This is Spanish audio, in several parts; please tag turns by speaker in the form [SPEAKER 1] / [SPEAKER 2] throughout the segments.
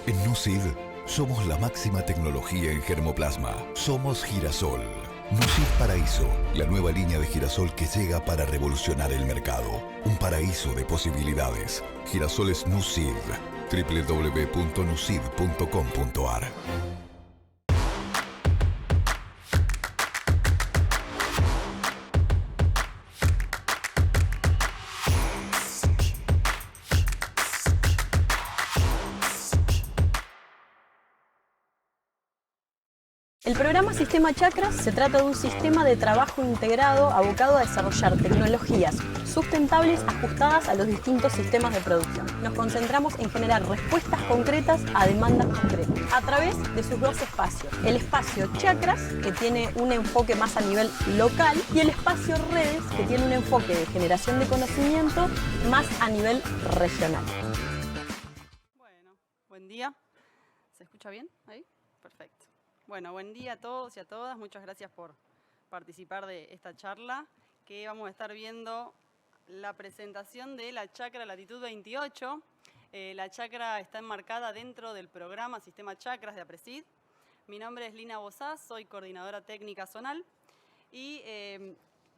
[SPEAKER 1] En Nucid somos la máxima tecnología en germoplasma. Somos Girasol. Nucid Paraíso, la nueva línea de girasol que llega para revolucionar el mercado. Un paraíso de posibilidades. Girasol es Nucid. www.nucid.com.ar.
[SPEAKER 2] El programa Sistema Chakras se trata de un sistema de trabajo integrado abocado a desarrollar tecnologías sustentables ajustadas a los distintos sistemas de producción. Nos concentramos en generar respuestas concretas a demandas concretas a través de sus dos espacios. El espacio Chakras, que tiene un enfoque más a nivel local, y el espacio Redes, que tiene un enfoque de generación de conocimiento más a nivel regional.
[SPEAKER 3] Bueno, buen día. ¿Se escucha bien ahí? Perfecto. Bueno, buen día a todos y a todas. Muchas gracias por participar de esta charla, que vamos a estar viendo la presentación de la chakra Latitud 28. La chakra está enmarcada dentro del programa Sistema Chakras de APRESID. Mi nombre es Lina Bozás, soy coordinadora técnica zonal. Y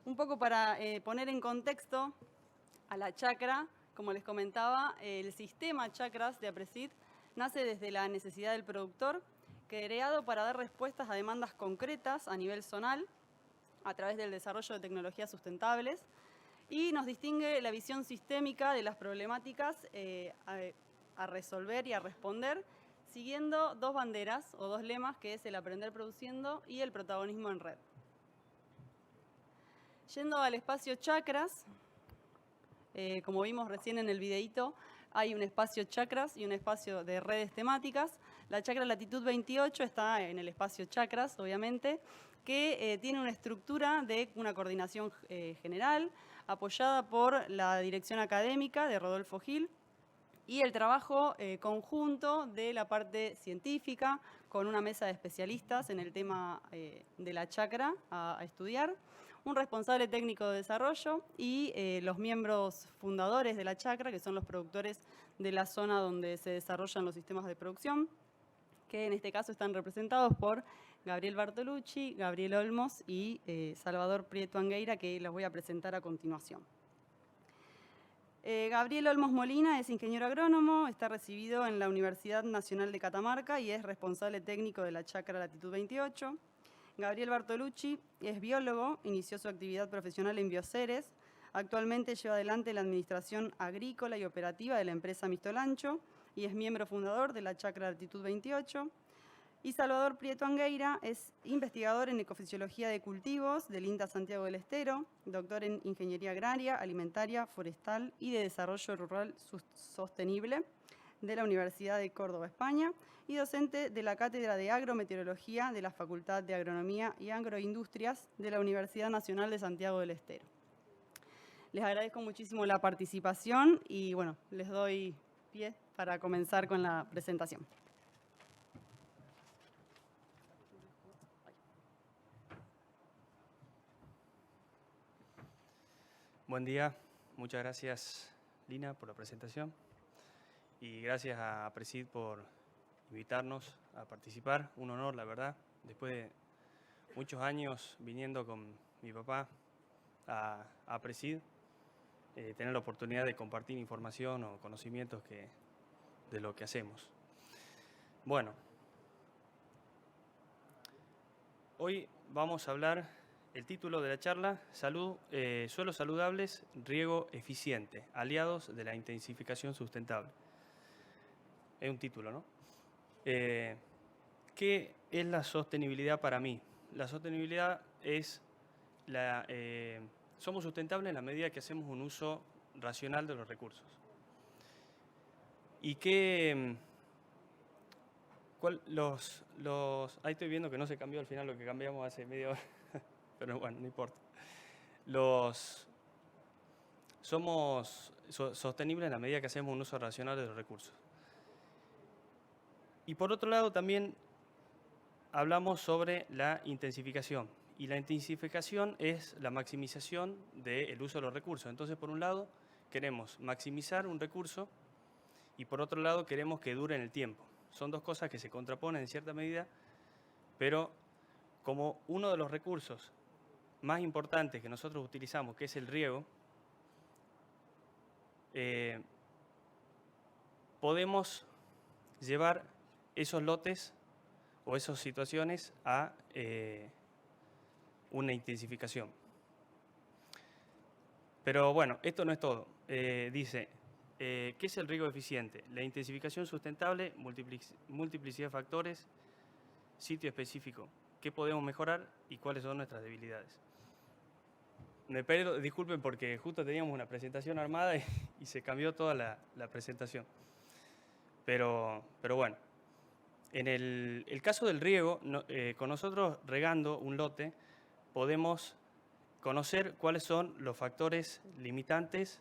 [SPEAKER 3] un poco para poner en contexto a la chakra, como les comentaba, el sistema Chakras de APRESID nace desde la necesidad del productor, creado para dar respuestas a demandas concretas a nivel zonal a través del desarrollo de tecnologías sustentables, y nos distingue la visión sistémica de las problemáticas a resolver y a responder, siguiendo dos banderas o dos lemas, que es el aprender produciendo y el protagonismo en red. Yendo al espacio Chakras, como vimos recién en el videíto, hay un espacio Chakras y un espacio de redes temáticas. La chakra Latitud 28 está en el espacio Chakras, obviamente, que tiene una estructura de una coordinación general, apoyada por la dirección académica de Rodolfo Gil, y el trabajo conjunto de la parte científica, con una mesa de especialistas en el tema de la chakra a estudiar, un responsable técnico de desarrollo y los miembros fundadores de la chakra, que son los productores de la zona donde se desarrollan los sistemas de producción, que en este caso están representados por Gabriel Bartolucci, Gabriel Olmos y Salvador Prieto Angueira, que los voy a presentar a continuación. Gabriel Olmos Molina es ingeniero agrónomo, está recibido en la Universidad Nacional de Catamarca y es responsable técnico de la chakra Latitud 28. Gabriel Bartolucci es biólogo, inició su actividad profesional en Bioceres, actualmente lleva adelante la administración agrícola y operativa de la empresa Mistolancho y es miembro fundador de la chakra Latitud 28. Y Salvador Prieto Angueira es investigador en ecofisiología de cultivos del INTA Santiago del Estero, doctor en ingeniería agraria, alimentaria, forestal y de desarrollo rural sostenible de la Universidad de Córdoba, España, y docente de la Cátedra de Agrometeorología de la Facultad de Agronomía y Agroindustrias de la Universidad Nacional de Santiago del Estero. Les agradezco muchísimo la participación y bueno, les doy pie para comenzar con la presentación.
[SPEAKER 4] Buen día, muchas gracias Lina por la presentación y gracias a APRESID por invitarnos a participar. Un honor, la verdad, después de muchos años viniendo con mi papá a APRESID, tener la oportunidad de compartir información o conocimientos de lo que hacemos. Bueno, hoy vamos a hablar. El título de la charla, Suelos saludables, riego eficiente, aliados de la intensificación sustentable. Es un título, ¿no? ¿Qué es la sostenibilidad para mí? La sostenibilidad es somos sustentables en la medida que hacemos un uso racional de los recursos. Y ahí estoy viendo que no se cambió al final lo que cambiamos hace media hora. Pero bueno, no importa. Somos sostenibles en la medida que hacemos un uso racional de los recursos. Y por otro lado también hablamos sobre la intensificación. Y la intensificación es la maximización del uso de los recursos. Entonces, por un lado, queremos maximizar un recurso y por otro lado queremos que dure en el tiempo. son dos cosas que se contraponen en cierta medida, pero como uno de los recursos más importantes que nosotros utilizamos, que es el riego, podemos llevar esos lotes o esas situaciones a una intensificación. Pero bueno, esto no es todo. Dice, ¿qué es el riego eficiente? La intensificación sustentable, multiplicidad de factores, sitio específico. ¿Qué podemos mejorar y cuáles son nuestras debilidades? Me pierdo, disculpen porque justo teníamos una presentación armada y se cambió toda la presentación. Pero bueno, en el caso del riego, con nosotros regando un lote, podemos conocer cuáles son los factores limitantes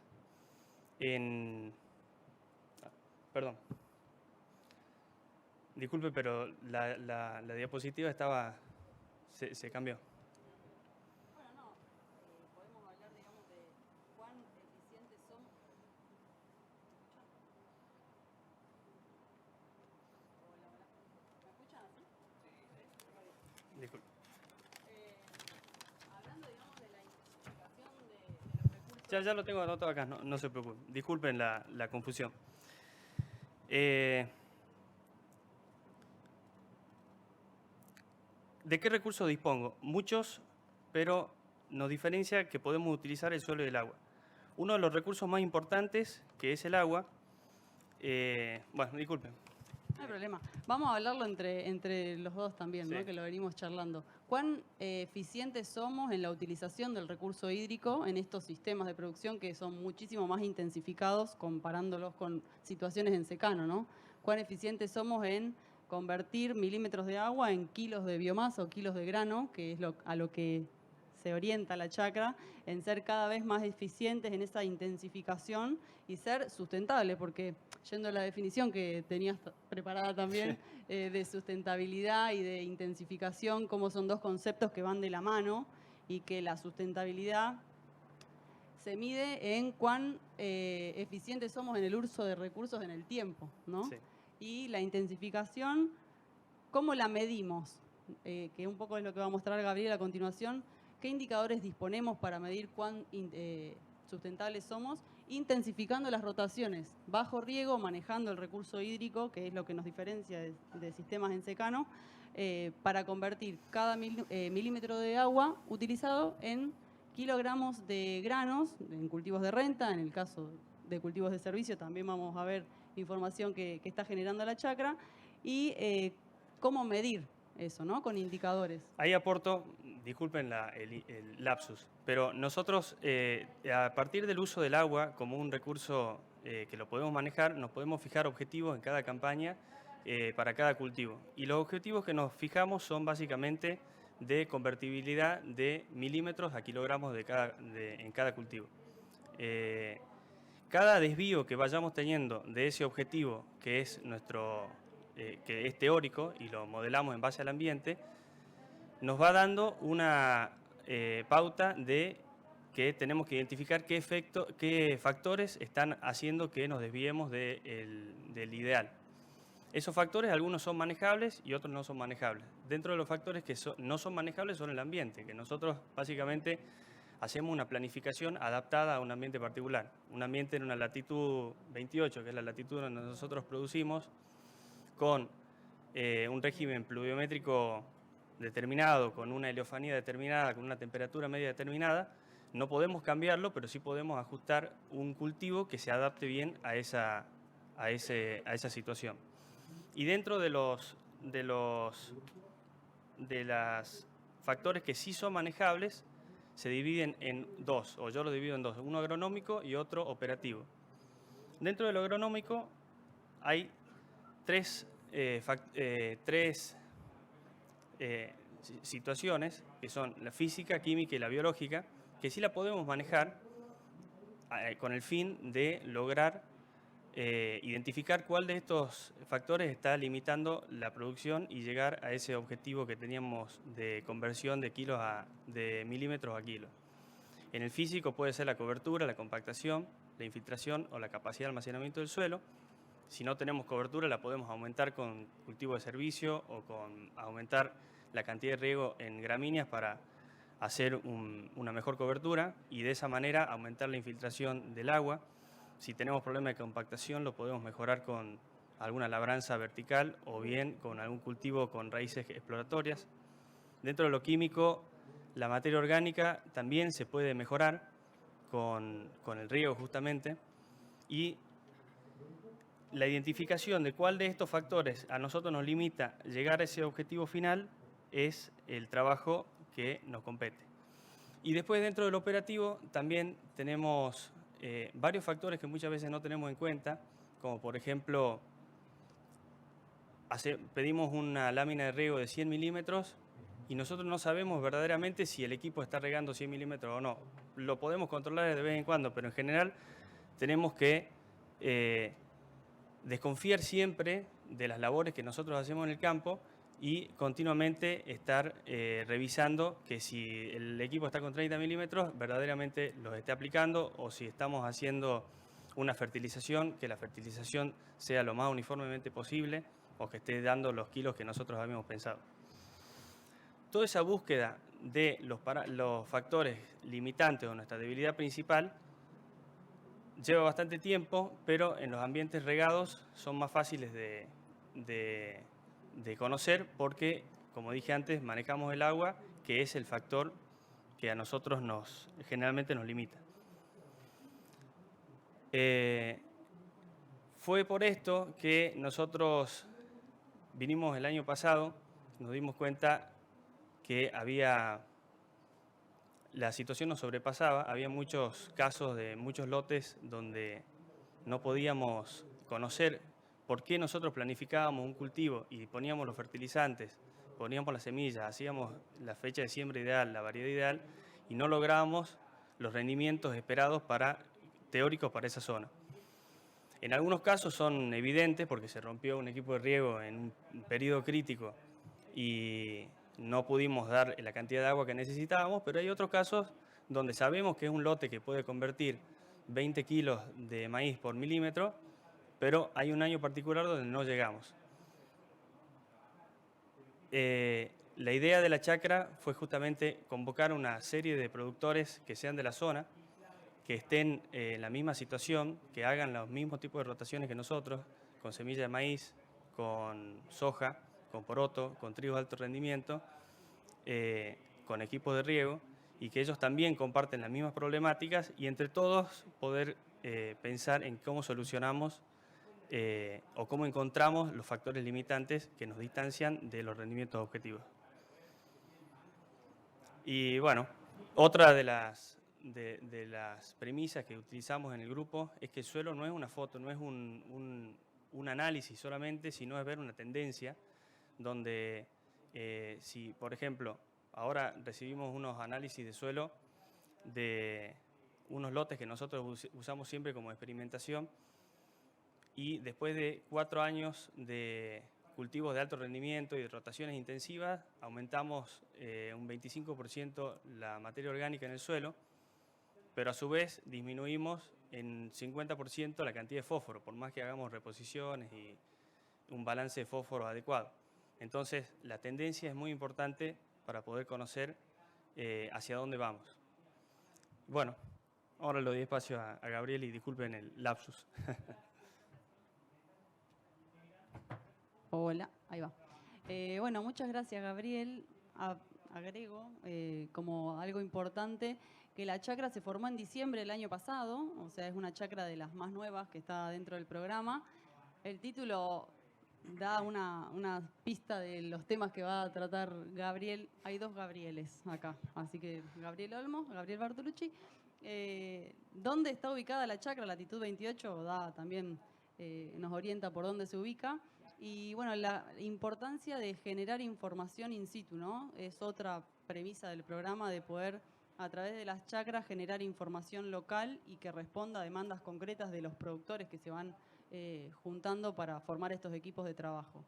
[SPEAKER 4] Perdón. Disculpe, pero la diapositiva se cambió.
[SPEAKER 3] Bueno, no, podemos hablar, digamos, de cuán eficientes somos. ¿Me escuchan así?
[SPEAKER 4] Disculpe.
[SPEAKER 3] Hablando, digamos, de la intensificación de los recursos.
[SPEAKER 4] Ya lo tengo anotado acá, no se preocupen. Disculpen la confusión. ¿De qué recursos dispongo? Muchos, pero nos diferencia que podemos utilizar el suelo y el agua. Uno de los recursos más importantes, que es el agua, bueno, disculpen.
[SPEAKER 3] No hay problema. Vamos a hablarlo entre los dos también,
[SPEAKER 4] Sí.
[SPEAKER 3] ¿no? Que lo venimos charlando. ¿Cuán eficientes somos en la utilización del recurso hídrico en estos sistemas de producción que son muchísimo más intensificados comparándolos con situaciones en secano, ¿no? ¿Cuán eficientes somos en convertir milímetros de agua en kilos de biomasa o kilos de grano, que es a lo que se orienta la chacra, en ser cada vez más eficientes en esa intensificación y ser sustentables? Porque yendo a la definición que tenías preparada también, de sustentabilidad y de intensificación, como son dos conceptos que van de la mano y que la sustentabilidad se mide en cuán eficientes somos en el uso de recursos en el tiempo, ¿no?
[SPEAKER 4] Sí.
[SPEAKER 3] Y la intensificación, ¿cómo la medimos? Que un poco es lo que va a mostrar Gabriel a continuación. ¿Qué indicadores disponemos para medir cuán sustentables somos? Intensificando las rotaciones, bajo riego, manejando el recurso hídrico, que es lo que nos diferencia de sistemas en secano, para convertir cada milímetro de agua utilizado en kilogramos de granos, en cultivos de renta, en el caso de cultivos de servicio también vamos a ver información que está generando la chacra, y cómo medir eso, ¿no? Con indicadores.
[SPEAKER 4] Ahí aporto, disculpen el lapsus, pero nosotros a partir del uso del agua como un recurso que lo podemos manejar, nos podemos fijar objetivos en cada campaña para cada cultivo. Y los objetivos que nos fijamos son básicamente de convertibilidad de milímetros a kilogramos en cada cultivo. Cada desvío que vayamos teniendo de ese objetivo, que es que es teórico y lo modelamos en base al ambiente, nos va dando una pauta de que tenemos que identificar qué factores están haciendo que nos desviemos del ideal. Esos factores, algunos son manejables y otros no son manejables. Dentro de los factores que no son manejables son el ambiente, que nosotros básicamente hacemos una planificación adaptada a un ambiente particular. Un ambiente en una latitud 28, que es la latitud donde nosotros producimos, con un régimen pluviométrico determinado, con una heliofanía determinada, con una temperatura media determinada, no podemos cambiarlo, pero sí podemos ajustar un cultivo que se adapte bien a esa situación. Y dentro de los factores que sí son manejables, se dividen en dos, o yo lo divido en dos, uno agronómico y otro operativo. Dentro de lo agronómico hay tres situaciones, que son la física, química y la biológica, que sí la podemos manejar con el fin de lograr identificar cuál de estos factores está limitando la producción y llegar a ese objetivo que teníamos de conversión de milímetros a kilos. En el físico puede ser la cobertura, la compactación, la infiltración o la capacidad de almacenamiento del suelo. si no tenemos cobertura la podemos aumentar con cultivo de servicio o con aumentar la cantidad de riego en gramíneas para hacer una mejor cobertura y de esa manera aumentar la infiltración del agua. Si tenemos problemas de compactación lo podemos mejorar con alguna labranza vertical o bien con algún cultivo con raíces exploratorias. Dentro de lo químico, la materia orgánica también se puede mejorar con el riego justamente, y la identificación de cuál de estos factores a nosotros nos limita llegar a ese objetivo final es el trabajo que nos compete. Y después dentro del operativo también tenemos varios factores que muchas veces no tenemos en cuenta, como por ejemplo, pedimos una lámina de riego de 100 milímetros y nosotros no sabemos verdaderamente si el equipo está regando 100 milímetros o no. Lo podemos controlar de vez en cuando, pero en general tenemos que desconfiar siempre de las labores que nosotros hacemos en el campo y continuamente estar revisando que si el equipo está con 30 milímetros, verdaderamente los esté aplicando, o si estamos haciendo una fertilización, que la fertilización sea lo más uniformemente posible o que esté dando los kilos que nosotros habíamos pensado. Toda esa búsqueda de los factores limitantes o nuestra debilidad principal lleva bastante tiempo, pero en los ambientes regados son más fáciles de conocer porque, como dije antes, manejamos el agua, que es el factor que a nosotros generalmente nos limita. Fue por esto que nosotros vinimos el año pasado, nos dimos cuenta que la situación nos sobrepasaba, había muchos casos de muchos lotes donde no podíamos conocer por qué nosotros planificábamos un cultivo y poníamos los fertilizantes, poníamos las semillas, hacíamos la fecha de siembra ideal, la variedad ideal, y no lográbamos los rendimientos esperados teóricos para esa zona. En algunos casos son evidentes porque se rompió un equipo de riego en un periodo crítico y no pudimos dar la cantidad de agua que necesitábamos, pero hay otros casos donde sabemos que es un lote que puede convertir 20 kilos de maíz por milímetro, pero hay un año particular donde no llegamos. La idea de la chacra fue justamente convocar una serie de productores que sean de la zona, que estén en la misma situación, que hagan los mismos tipos de rotaciones que nosotros, con semilla de maíz, con soja, con poroto, con trigo de alto rendimiento, con equipos de riego, y que ellos también comparten las mismas problemáticas y entre todos poder pensar en cómo solucionamos o cómo encontramos los factores limitantes que nos distancian de los rendimientos objetivos. Y bueno, otra de las premisas que utilizamos en el grupo es que el suelo no es una foto, no es un análisis solamente, sino es ver una tendencia donde si, por ejemplo, ahora recibimos unos análisis de suelo de unos lotes que nosotros usamos siempre como experimentación, y después de 4 años de cultivos de alto rendimiento y de rotaciones intensivas, aumentamos un 25% la materia orgánica en el suelo, pero a su vez disminuimos en 50% la cantidad de fósforo, por más que hagamos reposiciones y un balance de fósforo adecuado. Entonces, la tendencia es muy importante para poder conocer hacia dónde vamos. Bueno, ahora le doy espacio a Gabriel y disculpen el lapsus.
[SPEAKER 3] Hola, ahí va. Bueno, muchas gracias, Gabriel. Agrego como algo importante que la chacra se formó en diciembre del año pasado, o sea, es una chacra de las más nuevas que está dentro del programa. El título da una pista de los temas que va a tratar Gabriel. Hay 2 Gabrieles acá, así que Gabriel Olmos, Gabriel Bartolucci. ¿Dónde está ubicada la chacra? Latitud 28 también nos orienta por dónde se ubica. Y bueno, la importancia de generar información in situ, ¿no? Es otra premisa del programa, de poder a través de las chacras generar información local y que responda a demandas concretas de los productores que se van juntando para formar estos equipos de trabajo.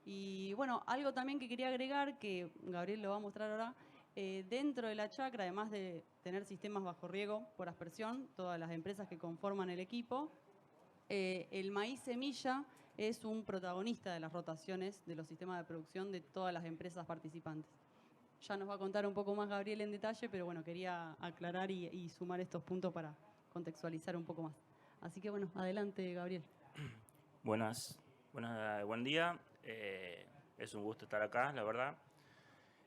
[SPEAKER 3] Y bueno, algo también que quería agregar, que Gabriel lo va a mostrar ahora, dentro de la chacra, además de tener sistemas bajo riego por aspersión, todas las empresas que conforman el equipo, El maíz semilla es un protagonista de las rotaciones de los sistemas de producción de todas las empresas participantes. Ya nos va a contar un poco más Gabriel en detalle, pero bueno, quería aclarar y sumar estos puntos para contextualizar un poco más. Así que bueno, adelante Gabriel.
[SPEAKER 5] Buen día. Es un gusto estar acá, la verdad.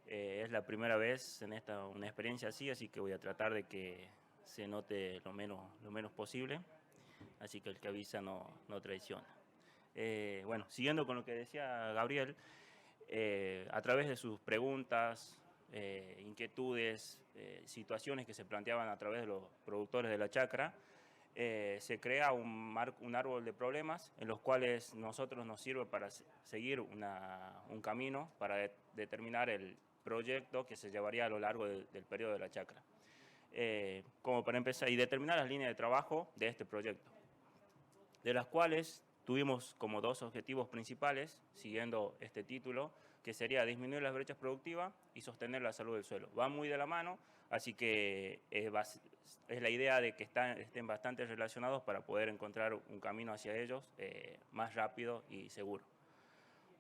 [SPEAKER 5] Es la primera vez en una experiencia así que voy a tratar de que se note lo menos posible. Así que el que avisa no traiciona. Bueno, siguiendo con lo que decía Gabriel, a través de sus preguntas, inquietudes, situaciones que se planteaban a través de los productores de la chacra, se crea un árbol de problemas en los cuales nosotros nos sirve para seguir un camino para determinar el proyecto que se llevaría a lo largo del periodo de la chacra. Como para empezar, y determinar las líneas de trabajo de este proyecto, de las cuales tuvimos como dos objetivos principales, siguiendo este título, que sería disminuir las brechas productivas y sostener la salud del suelo. Va muy de la mano, así que es la idea de que estén bastante relacionados para poder encontrar un camino hacia ellos más rápido y seguro.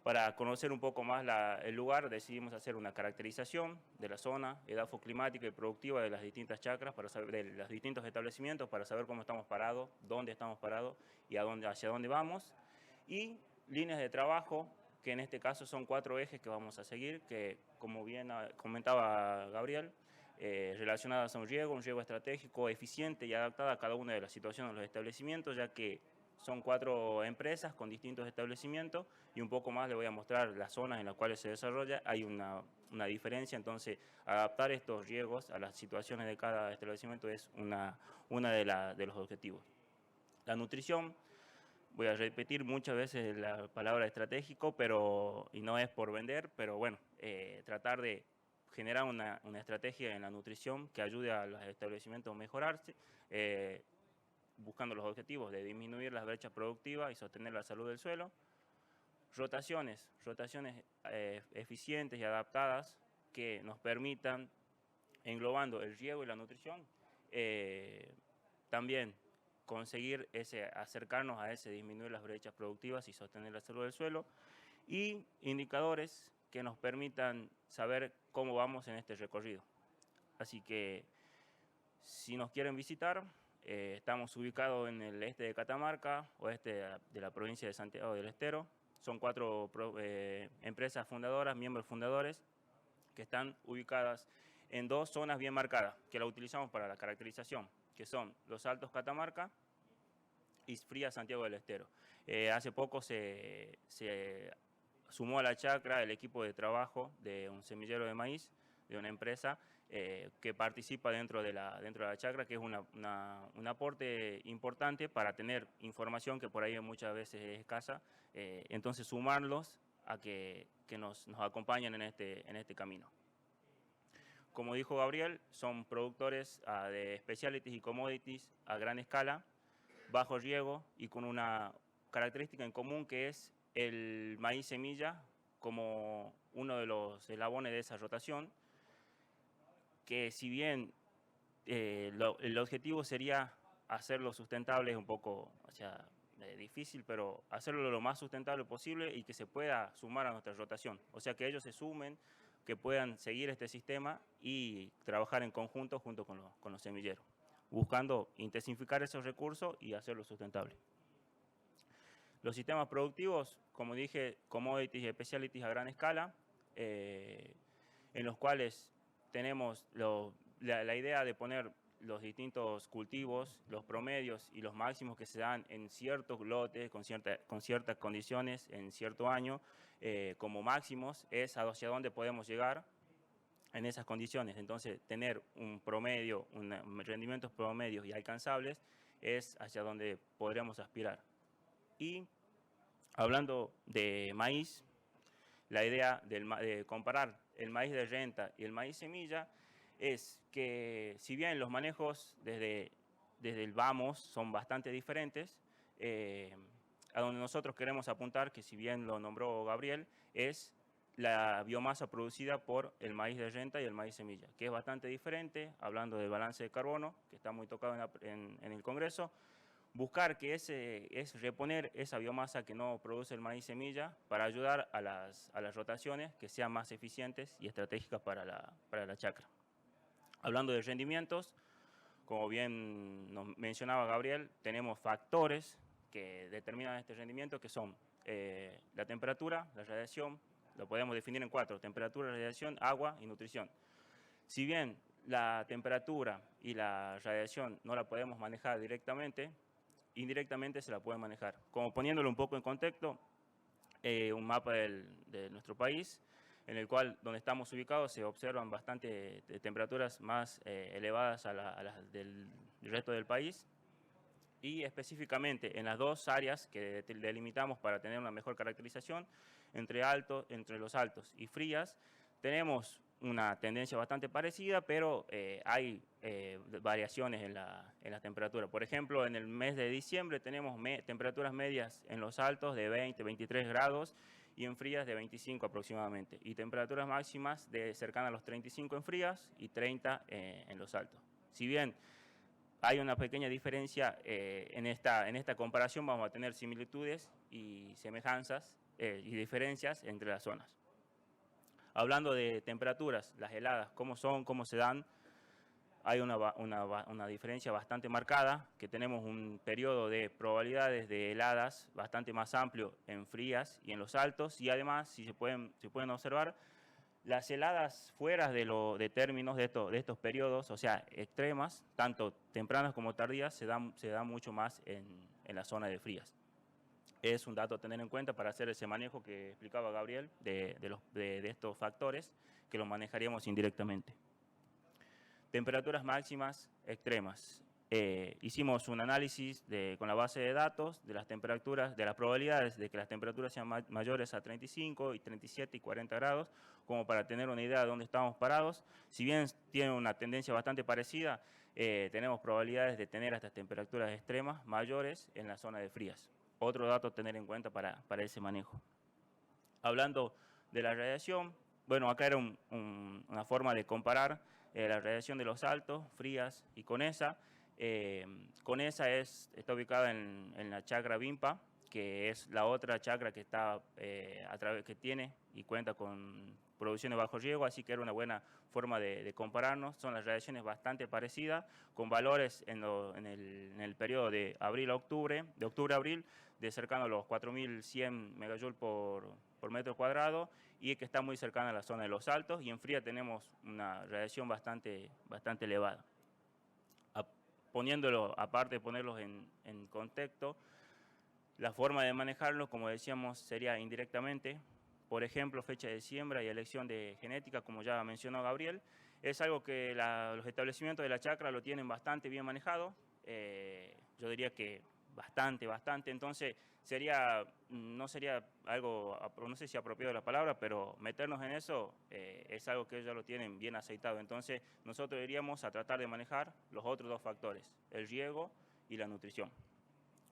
[SPEAKER 5] Para conocer un poco más el lugar, decidimos hacer una caracterización de la zona edafoclimática y productiva de las distintas chacras, de los distintos establecimientos, para saber cómo estamos parados, dónde estamos parados y hacia dónde vamos. Y líneas de trabajo, que en este caso son 4 ejes que vamos a seguir, que como bien comentaba Gabriel, relacionadas a un riego estratégico, eficiente y adaptada a cada una de las situaciones de los establecimientos, ya que son 4 empresas con distintos establecimientos y un poco más le voy a mostrar las zonas en las cuales se desarrolla. Hay una diferencia, entonces adaptar estos riegos a las situaciones de cada establecimiento es una de los objetivos. La nutrición, voy a repetir muchas veces la palabra estratégico, y no es por vender, pero bueno, tratar de generar una estrategia en la nutrición que ayude a los establecimientos a mejorarse, buscando los objetivos de disminuir las brechas productivas y sostener la salud del suelo. Rotaciones eficientes y adaptadas que nos permitan, englobando el riego y la nutrición, también conseguir acercarnos a disminuir las brechas productivas y sostener la salud del suelo. Y indicadores que nos permitan saber cómo vamos en este recorrido. Así que, si nos quieren visitar, estamos ubicados en el este de Catamarca, oeste de la provincia de Santiago del Estero. Son 4 empresas fundadoras, miembros fundadores, que están ubicadas en 2 zonas bien marcadas, que la utilizamos para la caracterización, que son Los Altos Catamarca y Fría Santiago del Estero. Hace poco se sumó a la chacra el equipo de trabajo de un semillero de maíz, de una empresa que participa dentro de la chacra, que es un aporte importante para tener información que por ahí muchas veces es escasa, entonces sumarlos a que nos acompañen en este camino. Como dijo Gabriel, son productores de specialties y commodities a gran escala, bajo riego y con una característica en común, que es el maíz semilla como uno de los eslabones de esa rotación, que si bien el objetivo sería hacerlo sustentable, es un poco difícil, pero hacerlo lo más sustentable posible y que se pueda sumar a nuestra rotación. O sea, que ellos se sumen, que puedan seguir este sistema y trabajar en conjunto junto con los semilleros, buscando intensificar esos recursos y hacerlo sustentable. Los sistemas productivos, como dije, commodities y specialties a gran escala, en los cuales tenemos la idea de poner los distintos cultivos, los promedios y los máximos que se dan en ciertos lotes, con ciertas condiciones, en cierto año, como máximos, es hacia dónde podemos llegar en esas condiciones. Entonces, tener un promedio, rendimientos promedios y alcanzables, es hacia donde podríamos aspirar. Y hablando de maíz, la idea de comparar el maíz de renta y el maíz semilla es que, si bien los manejos desde el vamos son bastante diferentes, a donde nosotros queremos apuntar, que si bien lo nombró Gabriel, es la biomasa producida por el maíz de renta y el maíz semilla, que es bastante diferente, hablando del balance de carbono, que está muy tocado en el Congreso, buscar que es reponer esa biomasa que no produce el maíz semilla para ayudar a las rotaciones que sean más eficientes y estratégicas para la chacra. Hablando de rendimientos, como bien nos mencionaba Gabriel, tenemos factores que determinan este rendimiento, que son la temperatura, la radiación, lo podemos definir en 4, temperatura, radiación, agua y nutrición. Si bien la temperatura y la radiación no la podemos manejar directamente, indirectamente se la puede manejar. Como poniéndolo un poco en contexto, un mapa de nuestro país, en el cual donde estamos ubicados se observan bastante temperaturas más elevadas a las del resto del país, y específicamente en las dos áreas que delimitamos para tener una mejor caracterización, entre los altos y frías, tenemos una tendencia bastante parecida, pero hay variaciones en la temperatura. Por ejemplo, en el mes de diciembre tenemos temperaturas medias en los altos de 20, 23 grados y en frías de 25 aproximadamente, y temperaturas máximas cercanas a los 35 en frías y 30 en los altos. Si bien hay una pequeña diferencia en esta comparación, vamos a tener similitudes y semejanzas y diferencias entre las zonas. Hablando de temperaturas, las heladas, cómo son, cómo se dan, hay una diferencia bastante marcada, que tenemos un periodo de probabilidades de heladas bastante más amplio en frías y en los altos, y además, si se pueden observar, las heladas fuera de términos de estos periodos, o sea, extremas, tanto tempranas como tardías, se dan mucho más en la zona de frías. Es un dato a tener en cuenta para hacer ese manejo que explicaba Gabriel de estos factores, que los manejaríamos indirectamente. Temperaturas máximas extremas. Hicimos un análisis con la base de datos de las temperaturas, de las probabilidades de que las temperaturas sean mayores a 35 y 37 y 40 grados, como para tener una idea de dónde estamos parados. Si bien tiene una tendencia bastante parecida, tenemos probabilidades de tener estas temperaturas extremas mayores en la zona de frías. Otro dato a tener en cuenta para ese manejo. Hablando de la radiación, bueno, acá era una forma de comparar la radiación de los altos, frías y CONESA. CONESA está ubicada en la chacra Vimpa, que es la otra chacra que que tiene y cuenta con producción de bajo riego, así que era una buena forma de compararnos. Son las radiaciones bastante parecidas, con valores en el periodo de octubre a abril, de cercano a los 4.100 megajoules por metro cuadrado, y que está muy cercana a la zona de los altos, y en fría tenemos una radiación bastante elevada. Aparte de ponerlos en contexto, la forma de manejarlos, como decíamos, sería indirectamente. Por ejemplo, fecha de siembra y elección de genética, como ya mencionó Gabriel, es algo que los establecimientos de la chacra lo tienen bastante bien manejado. Yo diría que bastante. Entonces, no sería algo, no sé si apropiado la palabra, pero meternos en eso es algo que ellos ya lo tienen bien aceitado. Entonces, nosotros iríamos a tratar de manejar los otros dos factores, el riego y la nutrición,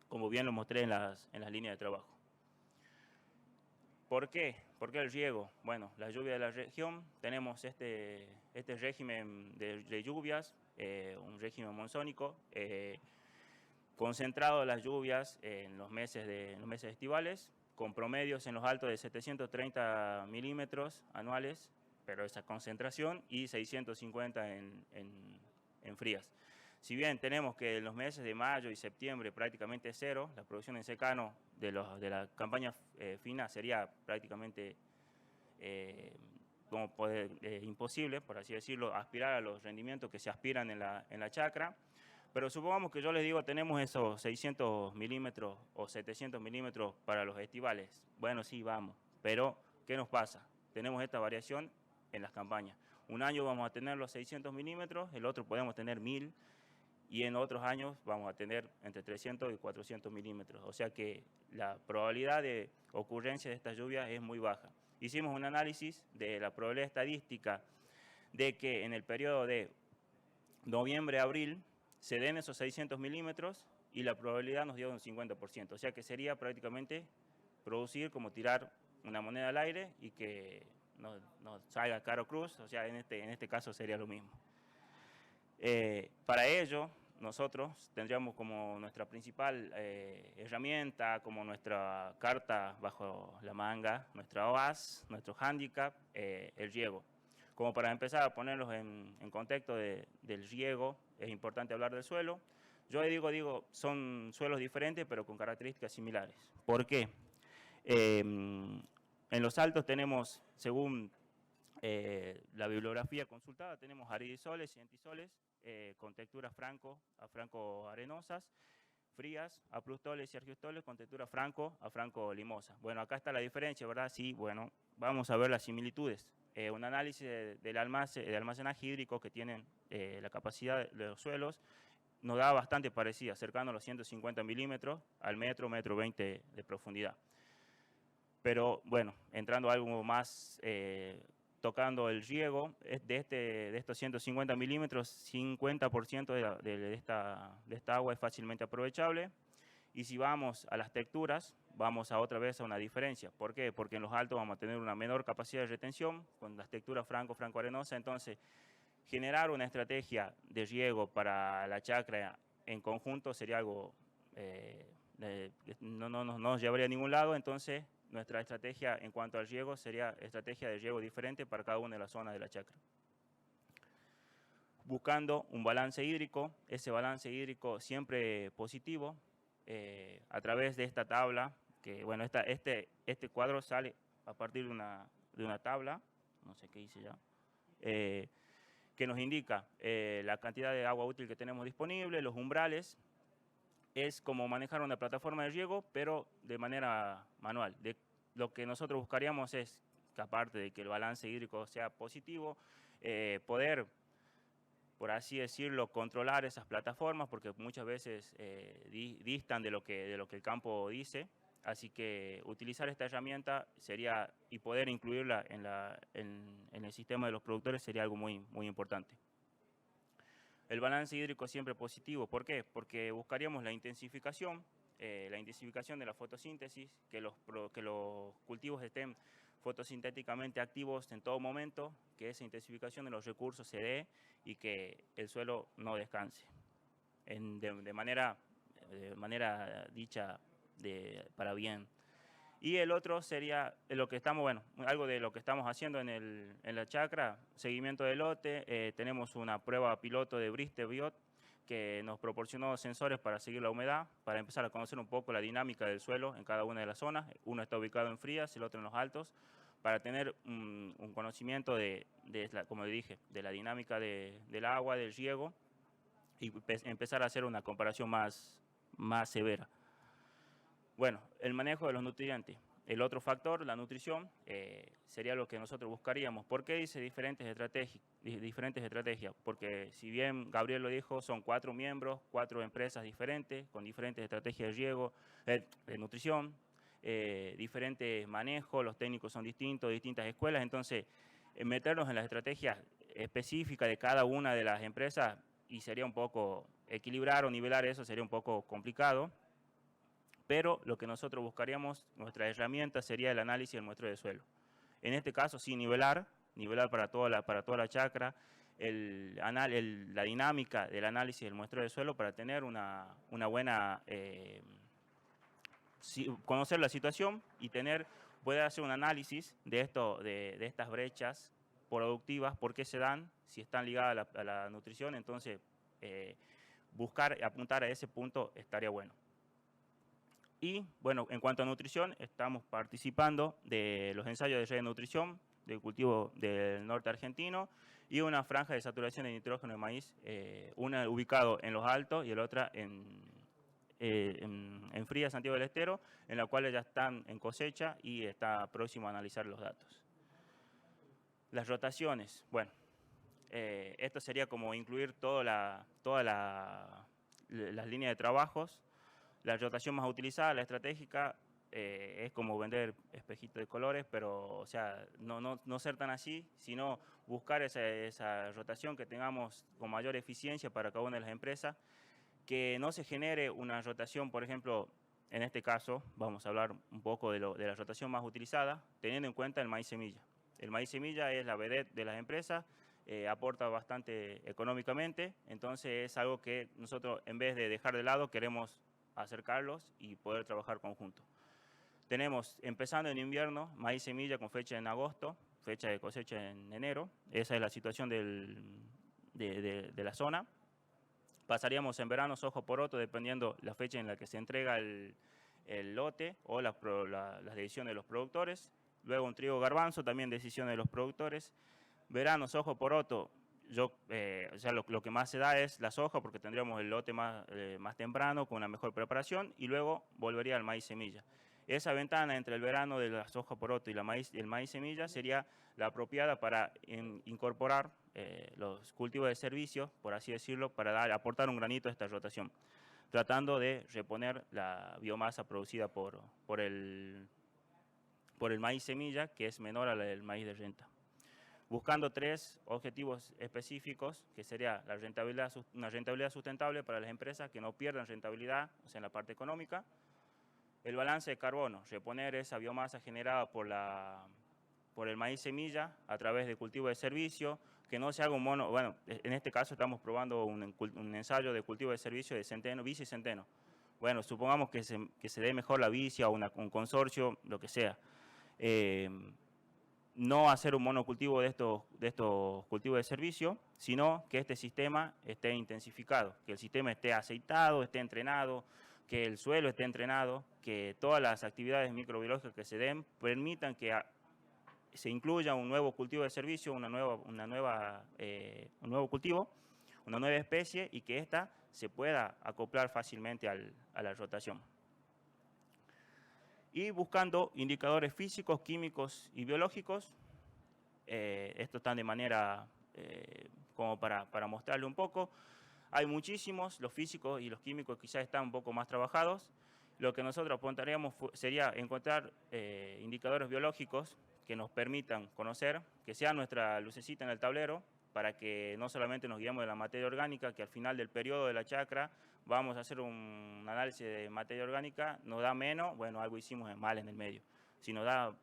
[SPEAKER 5] como bien lo mostré en las líneas de trabajo. ¿Por qué? ¿Por qué el riego? Bueno, la lluvia de la región, tenemos este régimen de lluvias, un régimen monzónico, concentrado las lluvias en los meses estivales, con promedios en los altos de 730 milímetros anuales, pero esa concentración, y 650 en frías. Si bien tenemos que en los meses de mayo y septiembre prácticamente cero, la producción en secano de la campaña fina sería prácticamente imposible, por así decirlo, aspirar a los rendimientos que se aspiran en la chacra. Pero supongamos que yo les digo, tenemos esos 600 milímetros o 700 milímetros para los estivales. Bueno, sí, vamos. Pero, ¿qué nos pasa? Tenemos esta variación en las campañas. Un año vamos a tener los 600 milímetros, el otro podemos tener 1000, y en otros años vamos a tener entre 300 y 400 milímetros. O sea que la probabilidad de ocurrencia de estas lluvias es muy baja. Hicimos un análisis de la probabilidad estadística de que en el periodo de noviembre a abril se den esos 600 milímetros, y la probabilidad nos dio un 50%. O sea que sería prácticamente producir como tirar una moneda al aire y que nos salga caro cruz. O sea, en este caso sería lo mismo. Para ello, nosotros tendríamos como nuestra principal herramienta, como nuestra carta bajo la manga, nuestra OAS, nuestro handicap, el riego. Como para empezar a ponerlos en contexto del riego, es importante hablar del suelo. Yo digo, son suelos diferentes, pero con características similares. ¿Por qué? En los altos tenemos, según la bibliografía consultada, tenemos aridisoles y entisoles con texturas franco a franco arenosas, frías, aplustoles y argistoles con textura franco a franco limosa. Bueno, acá está la diferencia, ¿verdad? Sí, bueno, vamos a ver las similitudes. Un análisis del almacenaje hídrico que tienen la capacidad de los suelos nos da bastante parecida, cercano a los 150 milímetros al metro 20 de profundidad. Pero bueno, entrando a algo más, tocando el riego, de estos 150 milímetros, 50% de esta agua es fácilmente aprovechable. Y si vamos a las texturas, vamos otra vez a una diferencia. ¿Por qué? Porque en los altos vamos a tener una menor capacidad de retención, con las texturas franco-arenosa. Entonces, generar una estrategia de riego para la chacra en conjunto sería algo, no nos llevaría a ningún lado. Entonces, nuestra estrategia en cuanto al riego sería estrategia de riego diferente para cada una de las zonas de la chacra. Buscando un balance hídrico, ese balance hídrico siempre positivo, a través de esta tabla, que bueno, este cuadro sale a partir de una tabla, no sé qué hice ya, que nos indica la cantidad de agua útil que tenemos disponible, los umbrales. Es como manejar una plataforma de riego, pero de manera manual. Lo que nosotros buscaríamos es que, aparte de que el balance hídrico sea positivo, poder, por así decirlo, controlar esas plataformas, porque muchas veces distan de lo que el campo dice. Así que utilizar esta herramienta sería, y poder incluirla en el sistema de los productores sería algo muy, muy importante. El balance hídrico siempre positivo. ¿Por qué? Porque buscaríamos la intensificación de la fotosíntesis, que los cultivos estén fotosintéticamente activos en todo momento, que esa intensificación de los recursos se dé y que el suelo no descanse de manera dicha para bien. Y el otro sería lo que estamos, bueno, algo de lo que estamos haciendo en la chacra, seguimiento de lote. Tenemos una prueba piloto de Briste-Biot que nos proporcionó sensores para seguir la humedad, para empezar a conocer un poco la dinámica del suelo en cada una de las zonas. Uno está ubicado en frías, el otro en los altos, para tener un conocimiento como dije, de la dinámica del agua, del riego, y empezar a hacer una comparación más severa. Bueno, el manejo de los nutrientes. El otro factor, la nutrición, sería lo que nosotros buscaríamos. ¿Por qué dice diferentes estrategias? Porque si bien Gabriel lo dijo, son 4 miembros, 4 empresas diferentes, con diferentes estrategias de riego, de nutrición, diferentes manejos, los técnicos son distintos, distintas escuelas. Entonces, meternos en las estrategias específicas de cada una de las empresas y sería un poco equilibrar o nivelar eso, sería un poco complicado. Pero lo que nosotros buscaríamos, nuestra herramienta sería el análisis del muestreo de suelo. En este caso, sí, nivelar para toda la chacra, la dinámica del análisis del muestreo de suelo para tener una buena, conocer la situación y poder hacer un análisis de estas brechas productivas, por qué se dan, si están ligadas a la nutrición. Entonces, buscar y apuntar a ese punto estaría bueno. Y bueno, en cuanto a nutrición, estamos participando de los ensayos de red de nutrición del cultivo del norte argentino y una franja de saturación de nitrógeno de maíz, una ubicado en los altos y la otra en Frías, Santiago del Estero, en la cual ya están en cosecha y está próximo a analizar los datos. Las rotaciones, bueno, esto sería como incluir todas las líneas de trabajos. La rotación más utilizada, la estratégica, es como vender espejitos de colores, pero o sea, no ser tan así, sino buscar esa rotación que tengamos con mayor eficiencia para cada una de las empresas, que no se genere una rotación, por ejemplo, en este caso, vamos a hablar un poco de la rotación más utilizada, teniendo en cuenta el maíz semilla. El maíz semilla es la vedette de las empresas, aporta bastante económicamente, entonces es algo que nosotros, en vez de dejar de lado, queremos acercarlos y poder trabajar conjuntos. Tenemos, empezando en invierno, maíz semilla con fecha en agosto, fecha de cosecha en enero. Esa es la situación de la zona. Pasaríamos en verano soja o poroto, dependiendo la fecha en la que se entrega el lote o las decisiones de los productores. Luego un trigo garbanzo, también decisión de los productores. Verano soja o poroto, o sea, lo que más se da es la soja, porque tendríamos el lote más temprano, con una mejor preparación, y luego volvería al maíz semilla. Esa ventana entre el verano de la soja poroto y el maíz semilla sería la apropiada para incorporar los cultivos de servicio, por así decirlo, para aportar un granito a esta rotación, tratando de reponer la biomasa producida por el maíz semilla, que es menor a la del maíz de renta. Buscando 3 objetivos específicos, que sería una rentabilidad sustentable para las empresas que no pierdan rentabilidad, o sea, en la parte económica. El balance de carbono, reponer esa biomasa generada por el maíz semilla a través de cultivo de servicio, que no se haga bueno, en este caso estamos probando un ensayo de cultivo de servicio de centeno, bici y centeno. Bueno, supongamos que se dé mejor la bici a un consorcio, lo que sea. No hacer un monocultivo de estos cultivos de servicio, sino que este sistema esté intensificado, que el sistema esté aceitado, esté entrenado, que el suelo esté entrenado, que todas las actividades microbiológicas que se den permitan que se incluya un nuevo cultivo de servicio, un nuevo cultivo, una nueva especie, y que ésta se pueda acoplar fácilmente a la rotación. Y buscando indicadores físicos, químicos y biológicos, estos están de manera como para mostrarle un poco. Hay muchísimos, los físicos y los químicos quizás están un poco más trabajados. Lo que nosotros apuntaríamos sería encontrar indicadores biológicos que nos permitan conocer, que sea nuestra lucecita en el tablero, para que no solamente nos guiemos de la materia orgánica, que al final del periodo de la chacra vamos a hacer un análisis de materia orgánica, nos da menos, bueno, algo hicimos mal en el medio. Si nos da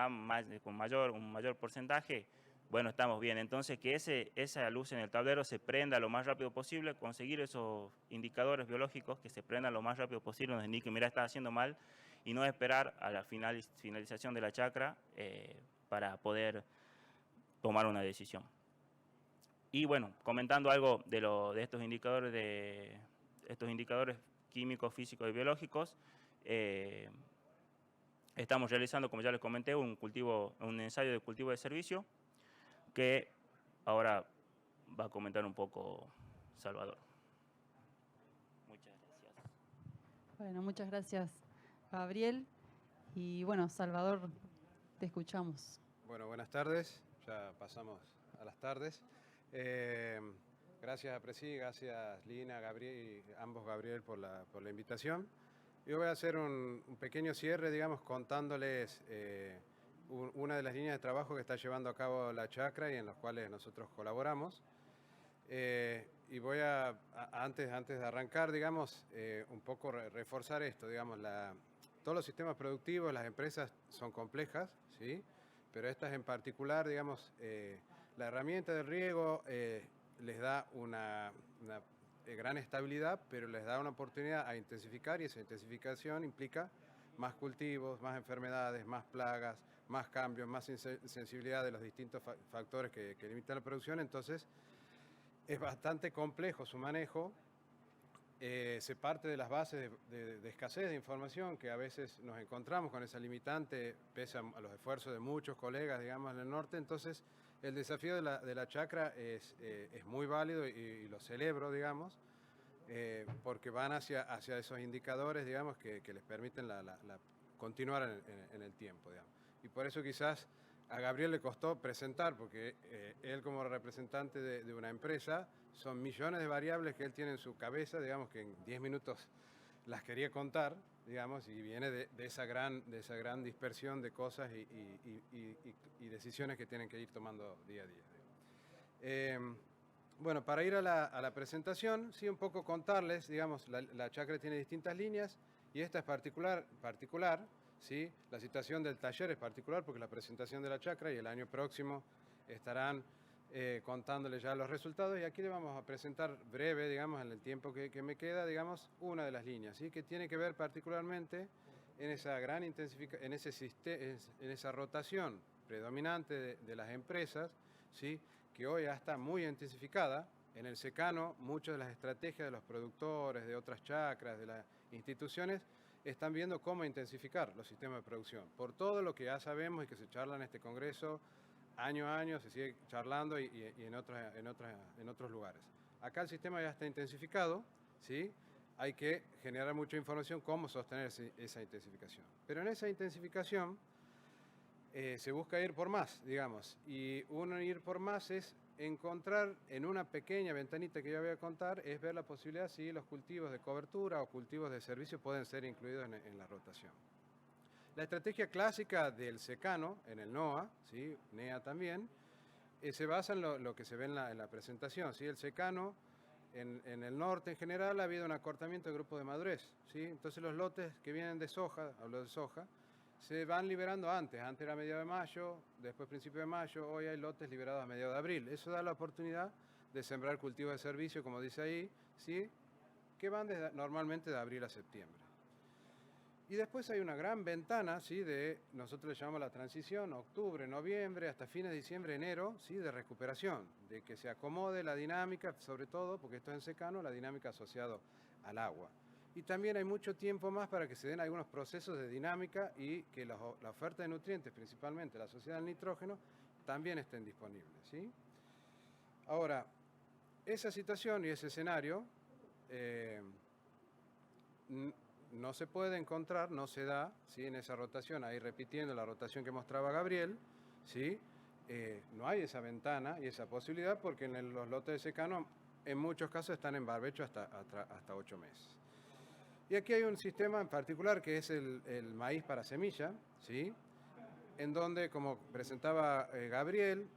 [SPEAKER 5] más, un mayor porcentaje, bueno, estamos bien. Entonces, que esa luz en el tablero se prenda lo más rápido posible, conseguir esos indicadores biológicos que se prendan lo más rápido posible, nos indiquen, mira, estás haciendo mal, y no esperar a la finalización de la chacra para poder tomar una decisión. Y bueno, comentando algo de estos indicadores químicos, físicos y biológicos, estamos realizando, como ya les comenté, un ensayo de cultivo de servicio, que ahora va a comentar un poco Salvador. Muchas gracias.
[SPEAKER 3] Bueno, muchas gracias, Gabriel. Y bueno, Salvador, te escuchamos.
[SPEAKER 6] Bueno, buenas tardes. Ya pasamos a las tardes. Gracias a Presi, gracias Lina, Gabriel, ambos Gabriel por la invitación. Yo voy a hacer un pequeño cierre, digamos, contándoles una de las líneas de trabajo que está llevando a cabo la chacra y en las cuales nosotros colaboramos. Y voy antes de arrancar, digamos, un poco reforzar esto, digamos, todos los sistemas productivos, las empresas son complejas, ¿sí? Pero estas en particular, digamos, la herramienta del riego les da una gran estabilidad, pero les da una oportunidad a intensificar, y esa intensificación implica más cultivos, más enfermedades, más plagas, más cambios, más sensibilidad de los distintos factores que limitan la producción. Entonces, es bastante complejo su manejo. Se parte de las bases de escasez de información que a veces nos encontramos con esa limitante, pese a los esfuerzos de muchos colegas, digamos, en el norte. Entonces, el desafío de la chacra es muy válido y lo celebro, digamos, porque van hacia esos indicadores, digamos, que les permiten continuar en el tiempo, digamos. Y por eso quizás a Gabriel le costó presentar, porque él como representante de una empresa, son millones de variables que él tiene en su cabeza, digamos, que en 10 minutos las quería contar, digamos, y viene de esa gran dispersión de cosas y decisiones que tienen que ir tomando día a día. Bueno, para ir a la presentación, sí, un poco contarles, digamos, la chacra tiene distintas líneas, y esta es particular, ¿sí? La situación del taller es particular porque la presentación de la chacra, y el año próximo estarán contándole ya los resultados, y aquí le vamos a presentar breve, digamos, en el tiempo que me queda, digamos, una de las líneas, ¿sí? Que tiene que ver particularmente en esa gran intensificación, en esa rotación predominante de las empresas, ¿sí? Que hoy ya está muy intensificada. En el secano, muchas de las estrategias de los productores, de otras chacras, de las instituciones, están viendo cómo intensificar los sistemas de producción. Por todo lo que ya sabemos y que se charla en este congreso, año a año se sigue charlando y en otros lugares. Acá el sistema ya está intensificado, ¿sí? Hay que generar mucha información cómo sostener esa intensificación. Pero en esa intensificación se busca ir por más, digamos, y uno ir por más es encontrar en una pequeña ventanita que yo voy a contar, es ver la posibilidad si los cultivos de cobertura o cultivos de servicio pueden ser incluidos en la rotación. La estrategia clásica del secano, en el NOA, ¿sí? NEA también, se basa en lo que se ve en la presentación, ¿sí? El secano, en el norte en general, ha habido un acortamiento de grupo de madurez, ¿sí? Entonces los lotes que vienen de soja, hablo de soja, se van liberando antes era a mediados de mayo, después principio de mayo, hoy hay lotes liberados a mediados de abril. Eso da la oportunidad de sembrar cultivos de servicio, como dice ahí, ¿sí? Que van normalmente de abril a septiembre. Y después hay una gran ventana, ¿sí? Nosotros le llamamos la transición, octubre, noviembre, hasta fines de diciembre, enero, ¿sí? De recuperación, de que se acomode la dinámica, sobre todo, porque esto es en secano, la dinámica asociada al agua. Y también hay mucho tiempo más para que se den algunos procesos de dinámica y que la oferta de nutrientes, principalmente la asociada al nitrógeno, también estén disponibles, ¿sí? Ahora, esa situación y ese escenario no se puede encontrar, no se da, ¿sí? En esa rotación, ahí repitiendo la rotación que mostraba Gabriel, ¿sí? No hay esa ventana y esa posibilidad porque en los lotes de secano en muchos casos están en barbecho hasta 8 meses. Y aquí hay un sistema en particular que es el maíz para semilla, ¿sí? En donde, como presentaba Gabriel,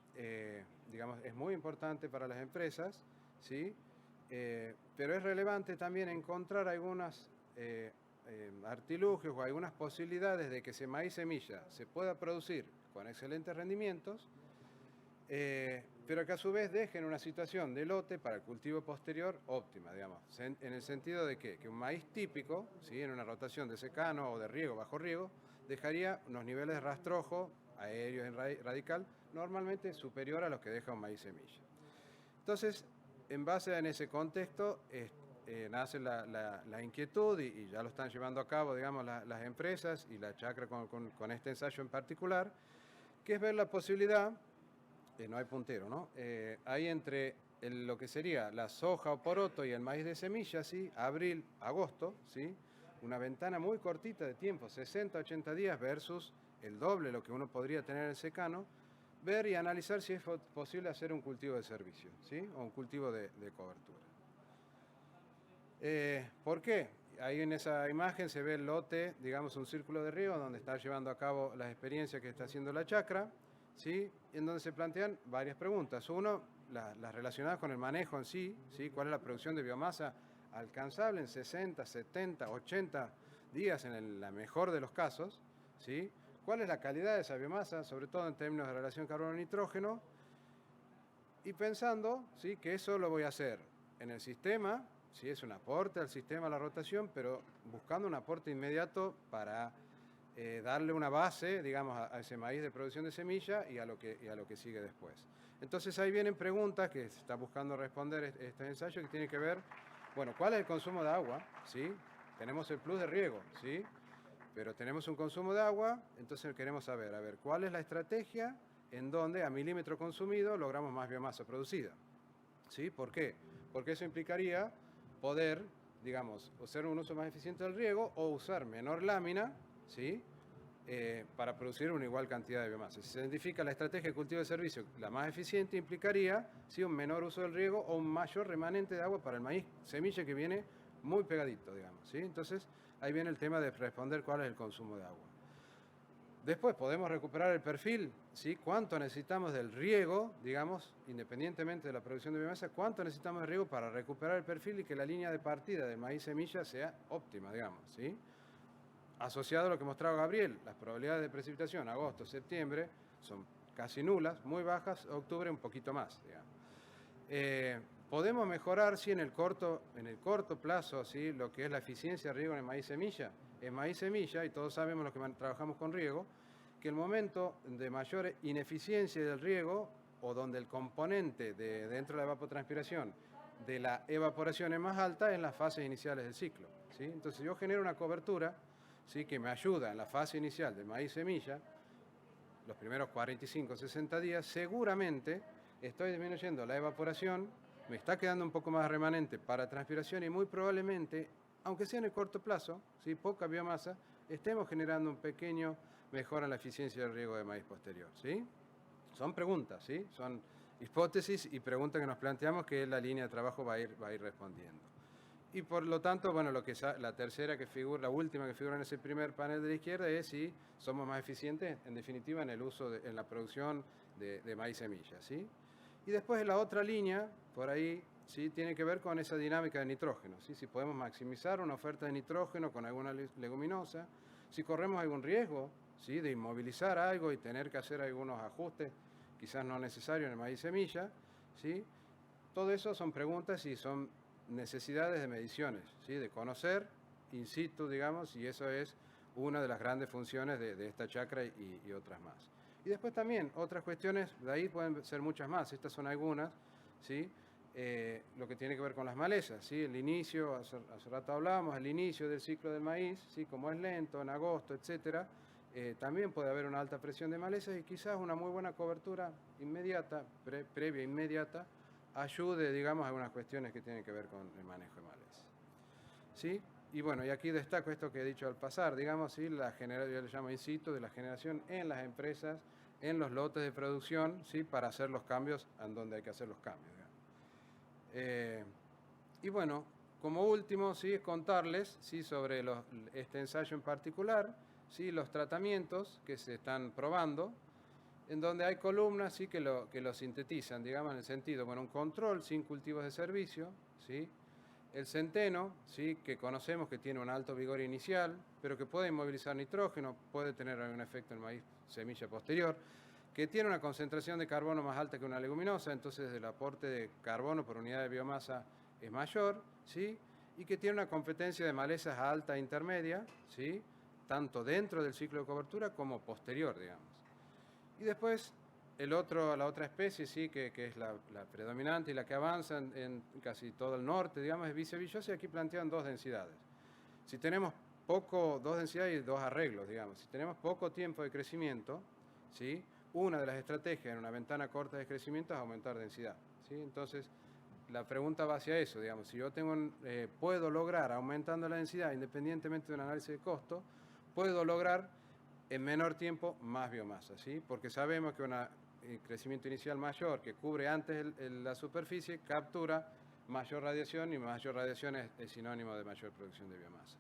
[SPEAKER 6] digamos, es muy importante para las empresas, ¿sí? Pero es relevante también encontrar algunos artilugios o algunas posibilidades de que ese maíz semilla se pueda producir con excelentes rendimientos, pero que a su vez dejen una situación de lote para el cultivo posterior óptima, digamos, en el sentido de que un maíz típico, ¿sí? En una rotación de secano o de riego, bajo riego, dejaría unos niveles de rastrojo aéreo en radical normalmente superior a los que deja un maíz semilla. Entonces, en base en ese contexto, nace la inquietud y ya lo están llevando a cabo, digamos, las empresas y la chacra con este ensayo en particular, que es ver la posibilidad, no hay puntero, ¿no? Ahí entre lo que sería la soja o poroto y el maíz de semilla, ¿sí? Abril, agosto, ¿sí? Una ventana muy cortita de tiempo, 60, 80 días versus el doble lo que uno podría tener en secano, ver y analizar si es posible hacer un cultivo de servicio, ¿sí? O un cultivo de cobertura. ¿Por qué? Ahí en esa imagen se ve el lote, digamos un círculo de riego donde está llevando a cabo las experiencias que está haciendo la chacra, ¿sí? En donde se plantean varias preguntas. Uno, las relacionadas con el manejo en sí, ¿sí? ¿Cuál es la producción de biomasa alcanzable en 60, 70, 80 días en la mejor de los casos, ¿sí? ¿Cuál es la calidad de esa biomasa, sobre todo en términos de relación carbono-nitrógeno? Y pensando, ¿sí? Que eso lo voy a hacer en el sistema, sí, es un aporte al sistema, a la rotación, pero buscando un aporte inmediato para darle una base, digamos, a ese maíz de producción de semilla y a lo que sigue después. Entonces ahí vienen preguntas que se está buscando responder este ensayo que tiene que ver, bueno, ¿cuál es el consumo de agua? ¿Sí? Tenemos el plus de riego, ¿sí? Pero tenemos un consumo de agua, entonces queremos saber, ¿cuál es la estrategia en donde a milímetro consumido logramos más biomasa producida? ¿Sí? ¿Por qué? Porque eso implicaría poder, digamos, hacer un uso más eficiente del riego o usar menor lámina, ¿sí? Para producir una igual cantidad de biomasa. Si se identifica la estrategia de cultivo de servicio, la más eficiente implicaría, ¿sí? Un menor uso del riego o un mayor remanente de agua para el maíz semilla que viene muy pegadito, digamos, ¿sí? Entonces, ahí viene el tema de responder cuál es el consumo de agua. Después podemos recuperar el perfil, ¿sí? ¿Cuánto necesitamos del riego, digamos, independientemente de la producción de biomasa, cuánto necesitamos de riego para recuperar el perfil y que la línea de partida del maíz semilla sea óptima, digamos, ¿sí? Asociado a lo que mostraba Gabriel, las probabilidades de precipitación, agosto, septiembre, son casi nulas, muy bajas, octubre un poquito más, digamos. Podemos mejorar, sí, en el corto plazo, sí, lo que es la eficiencia de riego en el maíz semilla. En maíz semilla, y todos sabemos los que trabajamos con riego, que el momento de mayor ineficiencia del riego, o donde el componente dentro de la evapotranspiración de la evaporación es más alta, en las fases iniciales del ciclo, ¿sí? Entonces yo genero una cobertura, ¿sí?, que me ayuda en la fase inicial del maíz semilla, los primeros 45, 60 días, seguramente estoy disminuyendo la evaporación, me está quedando un poco más remanente para transpiración y muy probablemente, aunque sea en el corto plazo, ¿sí?, poca biomasa, estemos generando un pequeño mejora en la eficiencia del riego de maíz posterior, ¿sí? Son preguntas, ¿sí? Son hipótesis y preguntas que nos planteamos que la línea de trabajo va a ir respondiendo. Y por lo tanto, bueno, la tercera que figura, la última que figura en ese primer panel de la izquierda es si somos más eficientes, en definitiva, en el uso, en la producción de maíz semilla, ¿sí? Y después en la otra línea, por ahí, ¿sí?, tiene que ver con esa dinámica de nitrógeno, ¿sí? Si podemos maximizar una oferta de nitrógeno con alguna leguminosa, si corremos algún riesgo, ¿sí?, de inmovilizar algo y tener que hacer algunos ajustes, quizás no necesarios en el maíz semilla, ¿sí? Todo eso son preguntas y son necesidades de mediciones, ¿sí?, de conocer in situ, digamos, y eso es una de las grandes funciones de esta chacra y otras más. Y después también otras cuestiones, de ahí pueden ser muchas más, estas son algunas, ¿sí? Lo que tiene que ver con las malezas, ¿sí? El inicio, hace rato hablábamos, el inicio del ciclo del maíz, ¿sí?, como es lento, en agosto, etcétera, también puede haber una alta presión de malezas y quizás una muy buena cobertura inmediata, previa inmediata, ayude, digamos, a algunas cuestiones que tienen que ver con el manejo de malezas, ¿sí? Y bueno, y aquí destaco esto que he dicho al pasar, digamos, ¿sí?, yo le llamo in situ, de la generación en las empresas, en los lotes de producción, ¿sí?, para hacer los cambios en donde hay que hacer los cambios, y bueno, como último, ¿sí?, es contarles, ¿sí?, sobre este ensayo en particular, ¿sí?, los tratamientos que se están probando, en donde hay columnas, ¿sí?, que lo sintetizan, digamos, en el sentido, bueno, un control sin cultivos de servicio, ¿sí?, el centeno, ¿sí?, que conocemos que tiene un alto vigor inicial, pero que puede inmovilizar nitrógeno, puede tener algún efecto en el maíz semilla posterior, que tiene una concentración de carbono más alta que una leguminosa, entonces el aporte de carbono por unidad de biomasa es mayor, ¿sí?, y que tiene una competencia de malezas alta e intermedia, ¿sí?, tanto dentro del ciclo de cobertura como posterior, digamos. Y después la otra especie, sí, que es la predominante y la que avanza en casi todo el norte, digamos, es Vicia villosa, y aquí plantean dos densidades. Si tenemos dos densidades y dos arreglos, digamos. Si tenemos poco tiempo de crecimiento, ¿sí?, una de las estrategias en una ventana corta de crecimiento es aumentar densidad, ¿sí? Entonces, la pregunta va hacia eso, digamos. Si yo puedo lograr, aumentando la densidad, independientemente de un análisis de costo, puedo lograr en menor tiempo más biomasa, ¿sí? Porque sabemos que un crecimiento inicial mayor que cubre antes la superficie captura mayor radiación, y mayor radiación es sinónimo de mayor producción de biomasa.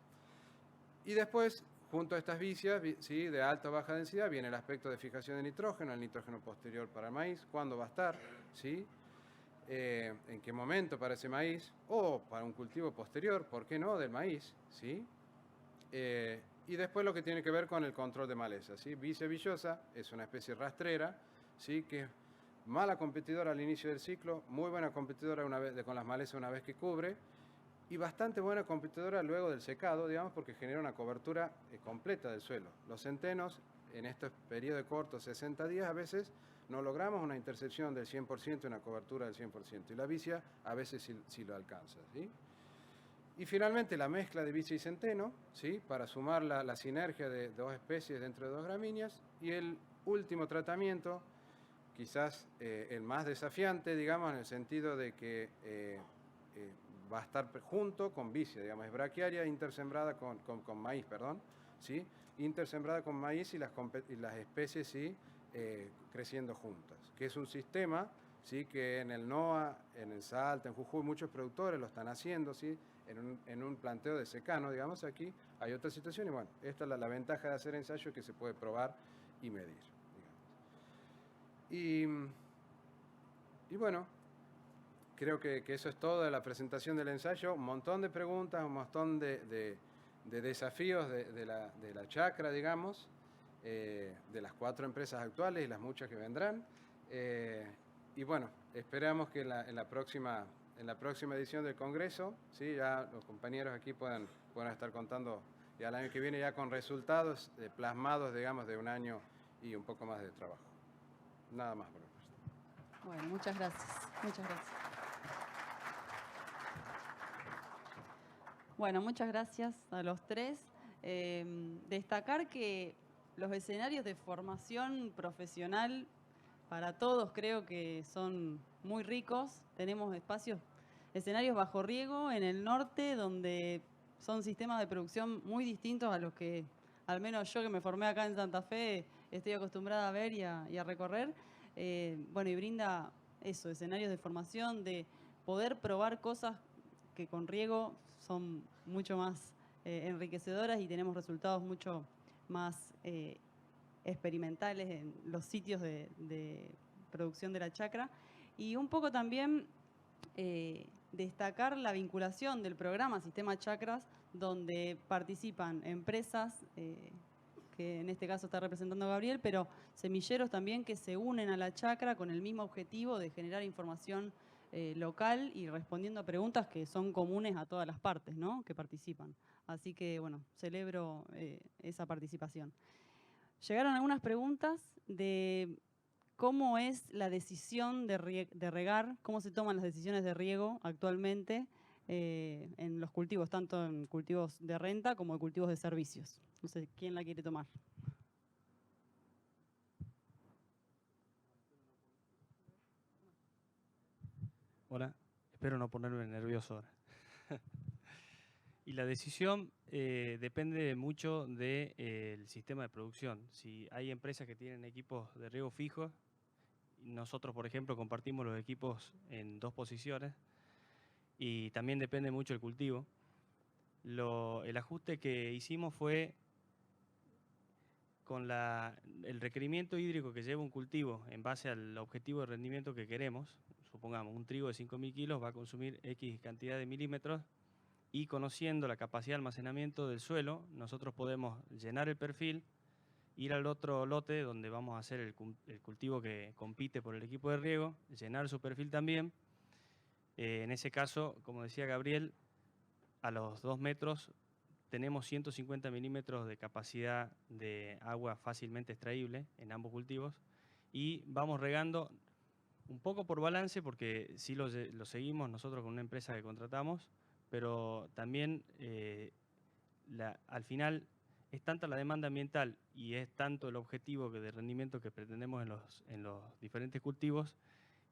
[SPEAKER 6] Y después, junto a estas vicias, ¿sí?, de alta o baja densidad, viene el aspecto de fijación de nitrógeno, el nitrógeno posterior para el maíz, cuándo va a estar, ¿sí?, en qué momento para ese maíz, o para un cultivo posterior, ¿por qué no?, del maíz, ¿sí? Y después lo que tiene que ver con el control de maleza, ¿sí? Vicia villosa es una especie rastrera, ¿sí?, que es mala competidora al inicio del ciclo, muy buena competidora con las malezas una vez que cubre, y bastante buena competidora luego del secado, digamos, porque genera una cobertura completa del suelo. Los centenos, en estos periodos cortos, 60 días, a veces no logramos una intercepción del 100%, una cobertura del 100%, y la vicia a veces sí lo alcanza, ¿sí? Y finalmente la mezcla de vicia y centeno, ¿sí?, para sumar la sinergia de dos especies dentro de dos gramíneas. Y el último tratamiento, quizás el más desafiante, digamos, en el sentido de que va a estar junto con vicia, digamos, es braquiaria intersembrada con maíz, perdón, ¿sí?, intersembrada con maíz y las especies, ¿sí?, creciendo juntas, que es un sistema, ¿sí?, que en el NOA, en el Salta, en Jujuy, muchos productores lo están haciendo, ¿sí?, en un planteo de secano, digamos. Aquí hay otra situación y bueno, esta es la ventaja de hacer ensayo, que se puede probar y medir, digamos. Y bueno, creo que eso es todo de la presentación del ensayo. Un montón de preguntas, un montón de desafíos de la chacra, digamos. de las 4 empresas actuales y las muchas que vendrán. Y bueno, esperamos que en la próxima edición del Congreso, ¿sí? Ya los compañeros aquí puedan estar contando ya el año que viene ya con resultados plasmados, digamos, de un año y un poco más de trabajo. Nada más por el resto.
[SPEAKER 3] Bueno, muchas gracias. Muchas gracias. Bueno, muchas gracias a los tres. Destacar que los escenarios de formación profesional para todos creo que son muy ricos. Tenemos escenarios bajo riego en el norte, donde son sistemas de producción muy distintos a los que, al menos yo que me formé acá en Santa Fe, estoy acostumbrada a ver y a recorrer. Bueno, y brinda eso, escenarios de formación, de poder probar cosas que con riego son mucho más enriquecedoras y tenemos resultados mucho más experimentales en los sitios de producción de la chacra. Y un poco también destacar la vinculación del programa Sistema Chacras, donde participan empresas, que en este caso está representando Gabriel, pero semilleros también que se unen a la chacra con el mismo objetivo de generar información local y respondiendo a preguntas que son comunes a todas las partes, ¿no?, que participan. Así que, bueno, celebro esa participación. Llegaron algunas preguntas de cómo es la decisión de regar, cómo se toman las decisiones de riego actualmente en los cultivos, tanto en cultivos de renta como en cultivos de servicios. No sé, ¿quién la quiere tomar?
[SPEAKER 4] Hola, espero no ponerme nervioso ahora. Y la decisión depende mucho del sistema de producción. Si hay empresas que tienen equipos de riego fijos, nosotros, por ejemplo, compartimos los equipos en 2 posiciones y también depende mucho el cultivo. El ajuste que hicimos fue con el requerimiento hídrico que lleva un cultivo en base al objetivo de rendimiento que queremos. Supongamos, un trigo de 5.000 kilos va a consumir X cantidad de milímetros y conociendo la capacidad de almacenamiento del suelo, nosotros podemos llenar el perfil, ir al otro lote donde vamos a hacer el cultivo que compite por el equipo de riego, llenar su perfil también. En ese caso, como decía Gabriel, a los 2 metros tenemos 150 milímetros de capacidad de agua fácilmente extraíble en ambos cultivos y vamos regando un poco por balance porque sí lo seguimos nosotros con una empresa que contratamos, pero también al final es tanta la demanda ambiental y es tanto el objetivo de rendimiento que pretendemos en los diferentes cultivos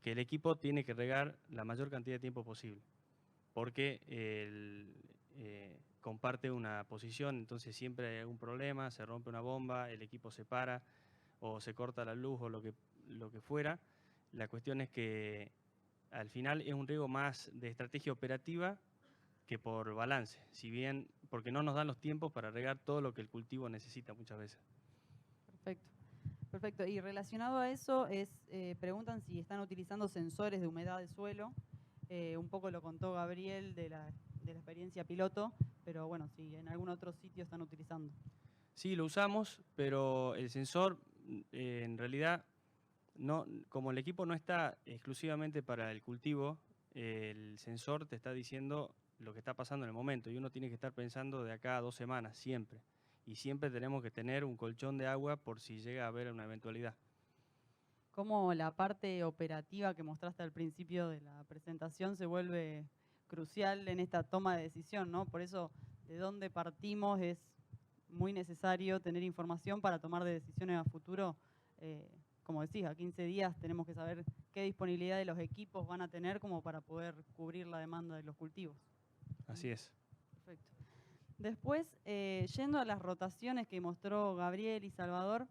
[SPEAKER 4] que el equipo tiene que regar la mayor cantidad de tiempo posible, porque comparte una posición, entonces siempre hay algún problema, se rompe una bomba, el equipo se para o se corta la luz o lo que fuera. La cuestión es que al final es un riego más de estrategia operativa que por balance, si bien porque no nos dan los tiempos para regar todo lo que el cultivo necesita muchas veces.
[SPEAKER 3] Perfecto. Perfecto. Y relacionado a eso, preguntan si están utilizando sensores de humedad de suelo. Un poco lo contó Gabriel de la experiencia piloto, pero bueno, si en algún otro sitio están utilizando.
[SPEAKER 4] Sí, lo usamos, pero el sensor en realidad, no, como el equipo no está exclusivamente para el cultivo, el sensor te está diciendo lo que está pasando en el momento y uno tiene que estar pensando de acá a 2 semanas, siempre. Y siempre tenemos que tener un colchón de agua por si llega a haber una eventualidad.
[SPEAKER 3] Cómo la parte operativa que mostraste al principio de la presentación se vuelve crucial en esta toma de decisión, ¿no? Por eso, de dónde partimos es muy necesario tener información para tomar decisiones a futuro. Como decís, a 15 días tenemos que saber qué disponibilidad de los equipos van a tener como para poder cubrir la demanda de los cultivos.
[SPEAKER 4] Así es.
[SPEAKER 3] Perfecto. Después, yendo a las rotaciones que mostró Gabriel y Salvador,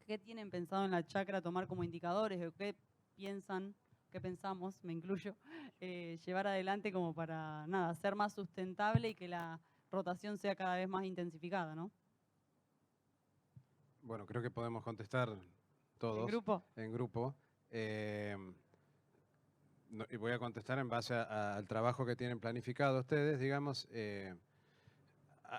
[SPEAKER 3] ¿qué tienen pensado en la chacra tomar como indicadores o qué pensamos, me incluyo, llevar adelante como para ser más sustentable y que la rotación sea cada vez más intensificada, ¿no?
[SPEAKER 6] Bueno, creo que podemos contestar todos.
[SPEAKER 3] ¿En grupo?
[SPEAKER 6] En grupo. Y voy a contestar en base al trabajo que tienen planificado ustedes, digamos.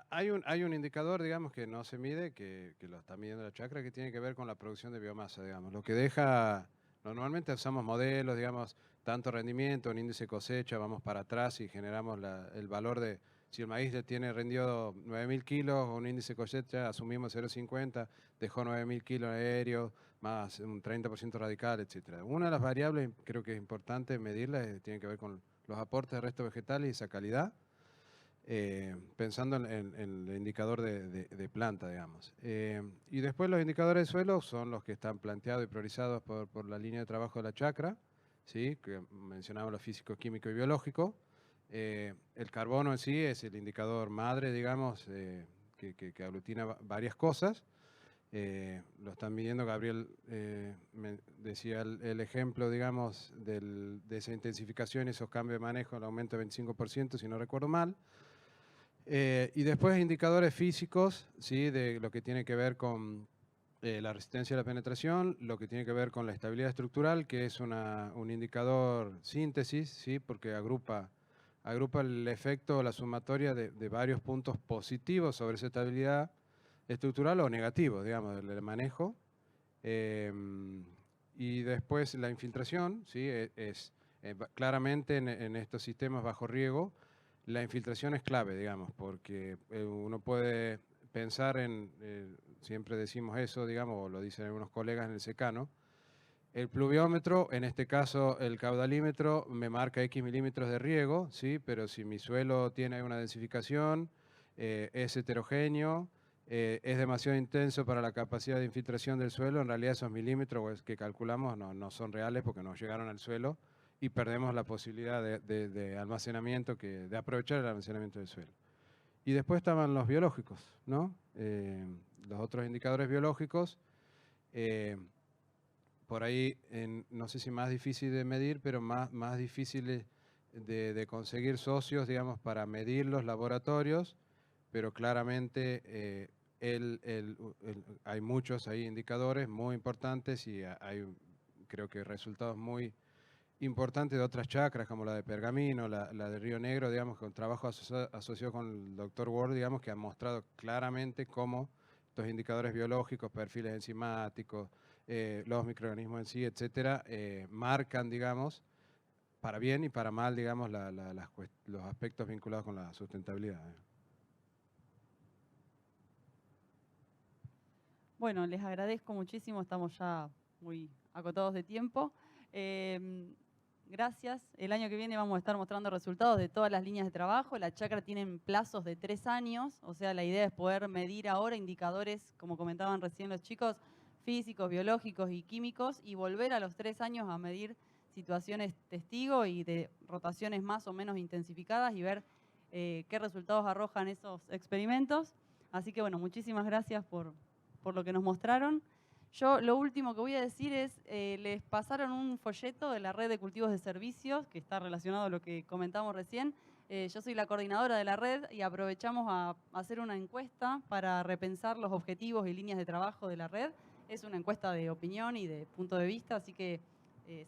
[SPEAKER 6] Hay un indicador, digamos, que no se mide, que lo está midiendo la chacra, que tiene que ver con la producción de biomasa, digamos. Lo que deja, normalmente usamos modelos, digamos, tanto rendimiento, un índice cosecha, vamos para atrás y generamos el valor de, si el maíz le tiene rendido 9.000 kilos, un índice cosecha, asumimos 0,50, dejó 9.000 kilos aéreos, más un 30% radical, etc. Una de las variables, creo que es importante medirla, tiene que ver con los aportes de restos vegetales y esa calidad. Pensando en el indicador de planta, digamos. Y después los indicadores de suelo son los que están planteados y priorizados por la línea de trabajo de la chacra, ¿sí? Que mencionamos lo físico, químico y biológico. El carbono en sí es el indicador madre, digamos, que aglutina varias cosas. Lo están midiendo, Gabriel me decía el ejemplo, digamos, de esa intensificación y esos cambios de manejo, el aumento de 25%, si no recuerdo mal. Y después indicadores físicos, ¿sí? De lo que tiene que ver con la resistencia a la penetración, lo que tiene que ver con la estabilidad estructural, que es un indicador síntesis, ¿sí? Porque agrupa el efecto, la sumatoria de varios puntos positivos sobre esa estabilidad estructural o negativos, digamos, del manejo. Y después la infiltración, ¿sí? Claramente en estos sistemas bajo riego, la infiltración es clave, digamos, porque uno puede pensar siempre decimos eso, digamos, o lo dicen algunos colegas en el secano, el pluviómetro, en este caso el caudalímetro, me marca X milímetros de riego, ¿sí? Pero si mi suelo tiene una densificación, es heterogéneo, es demasiado intenso para la capacidad de infiltración del suelo, en realidad esos milímetros que calculamos no son reales porque no llegaron al suelo, y perdemos la posibilidad de almacenamiento, de aprovechar el almacenamiento del suelo. Y después estaban los biológicos, ¿no? Los otros indicadores biológicos, por ahí, no sé si más difícil de medir, pero más difícil de conseguir socios, digamos, para medir los laboratorios, pero claramente hay muchos indicadores muy importantes y hay, creo que, resultados muy importante de otras chacras, como la de Pergamino, la de Río Negro, digamos, con trabajo asociado con el Dr. Ward, digamos, que han mostrado claramente cómo estos indicadores biológicos, perfiles enzimáticos, los microorganismos en sí, etcétera, marcan, digamos, para bien y para mal, digamos, los aspectos vinculados con la sustentabilidad.
[SPEAKER 3] Bueno, les agradezco muchísimo, estamos ya muy acotados de tiempo. Gracias. El año que viene vamos a estar mostrando resultados de todas las líneas de trabajo. La chacra tienen plazos de 3 años, o sea, la idea es poder medir ahora indicadores, como comentaban recién los chicos, físicos, biológicos y químicos, y volver a los 3 años a medir situaciones testigo y de rotaciones más o menos intensificadas y ver qué resultados arrojan esos experimentos. Así que bueno, muchísimas gracias por lo que nos mostraron. Yo lo último que voy a decir es, les pasaron un folleto de la red de cultivos de servicios, que está relacionado a lo que comentamos recién. Yo soy la coordinadora de la red y aprovechamos a hacer una encuesta para repensar los objetivos y líneas de trabajo de la red. Es una encuesta de opinión y de punto de vista, así que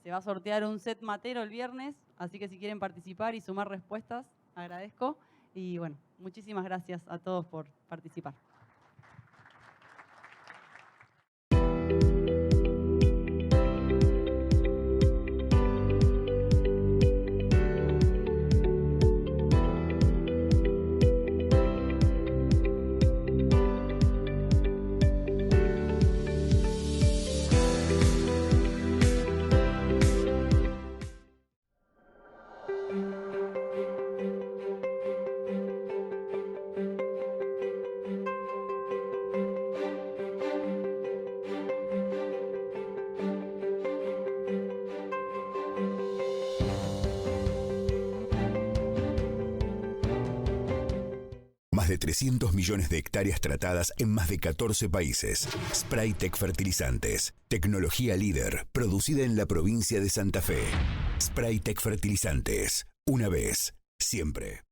[SPEAKER 3] se va a sortear un set matero el viernes, así que si quieren participar y sumar respuestas, agradezco. Y bueno, muchísimas gracias a todos por participar.
[SPEAKER 1] Más de 300 millones de hectáreas tratadas en más de 14 países. Spraytec Fertilizantes. Tecnología líder, producida en la provincia de Santa Fe. Spraytec Fertilizantes. Una vez, siempre.